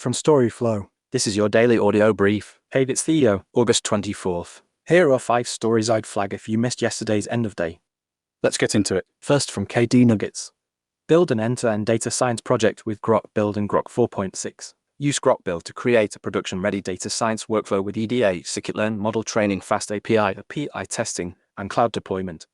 from storyflo. This is your daily audio brief. Hey, it's Theo, August 24th. Here are 5 stories I'd flag if you missed yesterday's end of day. Let's get into it. First, from KDnuggets. Build an end-to-end data science project with Grok Build and Grok 4.6. Use Grok Build to create a production-ready data science workflow with EDA, scikit-learn, model training, FastAPI, API testing, and cloud deployment.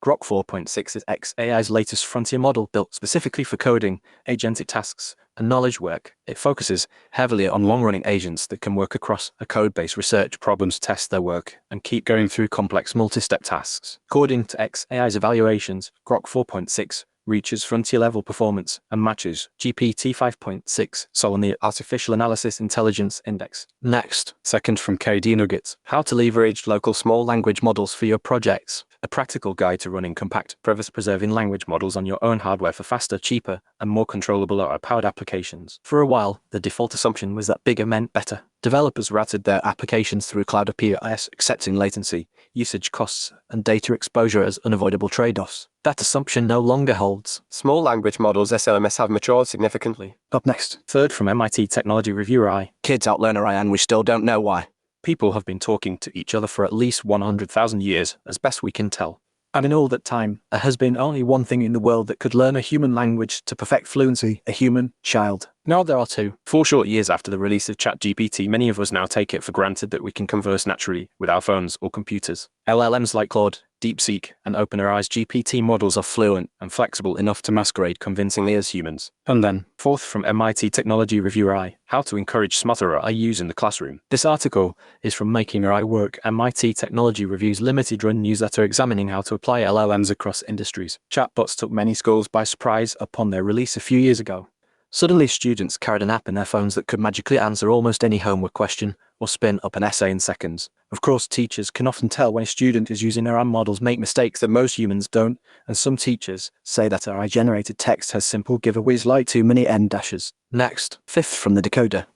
Grok 4.6 is xAI's latest frontier model built specifically for coding, agentic tasks, and knowledge work. It focuses heavily on long-running agents that can work across a codebase, research problems, test their work, and keep going through complex multi-step tasks. According to xAI's evaluations, Grok 4.6 reaches frontier-level performance and matches GPT-5.6 Sol on the Artificial Analysis Intelligence Index. Next, second from KDnuggets. How to leverage local small language models for your projects. A practical guide to running compact, privacy-preserving language models on your own hardware for faster, cheaper, and more controllable AI-powered applications. For a while, the default assumption was that bigger meant better. Developers routed their applications through cloud APIs, accepting latency, usage costs, and data exposure as unavoidable trade-offs. That assumption no longer holds. Small language models (SLMs) have matured significantly. Up next. Third, from MIT technology reviewer I. Kids outlearn AI and we still don't know why. People have been talking to each other for at least 100,000 years, as best we can tell. And in all that time, there has been only one thing in the world that could learn a human language to perfect fluency: a human child. Now there are 2. 4 short years after the release of ChatGPT, many of us now take it for granted that we can converse naturally with our phones or computers. LLMs like Claude, DeepSeek, and OpenAI's GPT models are fluent and flexible enough to masquerade convincingly as humans. And then, fourth, from MIT technology reviewer I. How to encourage smarter AI use in the classroom. This article is from Making AI Work, MIT Technology Review's limited-run newsletter examining how to apply LLMs across industries. Chatbots took many schools by surprise upon their release a few years ago. Suddenly, students carried an app in their phones that could magically answer almost any homework question or spin up an essay in seconds. Of course, teachers can often tell when a student is using AI models make mistakes that most humans don't, and some teachers say that AI-generated text has simple giveaways like too many end dashes. Next, fifth from the decoder.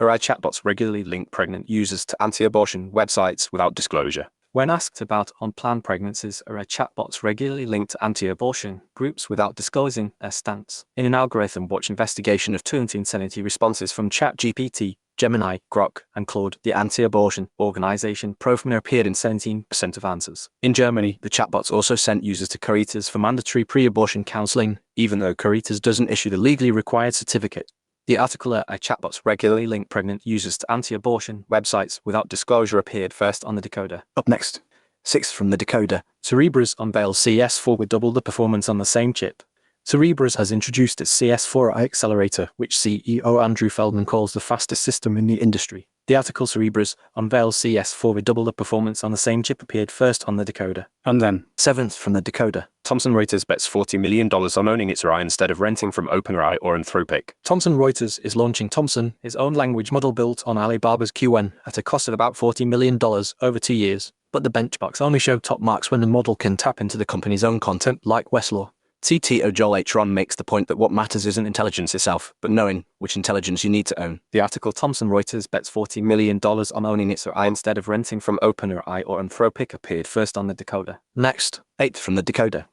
AI chatbots regularly link pregnant users to anti-abortion websites without disclosure. When asked about unplanned pregnancies, AI chatbots regularly link to anti-abortion groups without disclosing their stance. In an algorithm watch investigation of 270 responses from ChatGPT, Gemini, Grok, and Claude, the anti-abortion organization Profmina appeared in 17% of answers. In Germany, the chatbots also sent users to Caritas for mandatory pre-abortion counseling, even though Caritas doesn't issue the legally required certificate. The article AI chatbots regularly link pregnant users to anti-abortion websites without disclosure appeared first on the decoder. Up next, sixth from the decoder. Cerebras unveils CS4 with double the performance on the same chip. Cerebras has introduced its CS4 accelerator, which CEO Andrew Feldman calls the fastest system in the industry. The article Cerebras unveils CS4 with double the performance on the same chip appeared first on the decoder. And then, seventh from the decoder. Thomson Reuters bets $40 million on owning its AI instead of renting from OpenAI or Anthropic. Thomson Reuters is launching Thomson, its own language model built on Alibaba's QN, at a cost of about $40 million over 2 years. But the benchmarks only show top marks when the model can tap into the company's own content, like Westlaw. CTO Joel H. Ron makes the point that what matters isn't intelligence itself, but knowing which intelligence you need to own. The article Thomson Reuters bets $40 million on owning its AI instead of renting from OpenAI or Anthropic appeared first on the decoder. Next, eighth from the decoder.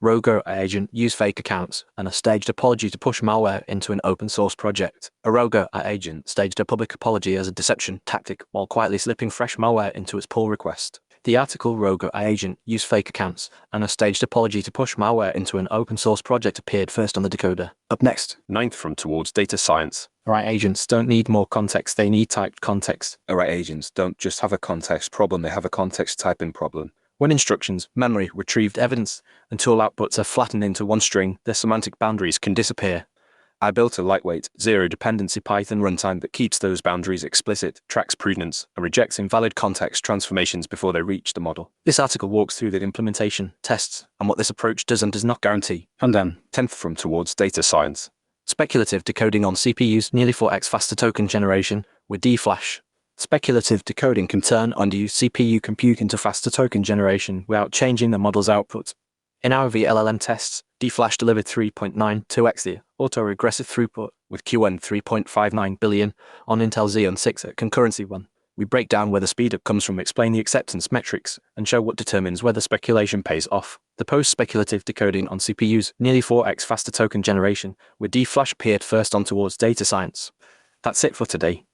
Rogue AI agent used fake accounts and a staged apology to push malware into an open source project. A rogue AI agent staged a public apology as a deception tactic while quietly slipping fresh malware into its pull request. The article Rogue AI agent used fake accounts and a staged apology to push malware into an open source project appeared first on the decoder. Up next, ninth from Towards Data Science. AI agents don't need more context, they need typed context. AI agents don't just have a context problem, they have a context typing problem. When instructions, memory, retrieved evidence, and tool outputs are flattened into one string, their semantic boundaries can disappear. I built a lightweight, zero-dependency Python runtime that keeps those boundaries explicit, tracks prudence, and rejects invalid context transformations before they reach the model. This article walks through the implementation, tests, and what this approach does and does not guarantee. And then, 10th from Towards Data Science. Speculative decoding on CPUs nearly 4x faster token generation with D-Flash. Speculative decoding can turn unused CPU compute into faster token generation without changing the model's output. In our VLLM tests, D-Flash delivered 3.92x the autoregressive throughput with QN 3.59 billion on Intel Xeon 6 at concurrency 1. We break down where the speedup comes from, explain the acceptance metrics, and show what determines whether speculation pays off. The post-speculative decoding on CPUs nearly 4x faster token generation with D-Flash appeared first on Towards Data Science. That's it for today.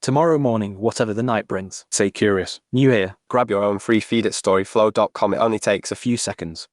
Tomorrow morning, whatever the night brings. Stay curious. New here. Grab your own free feed at storyflo.com. It only takes a few seconds.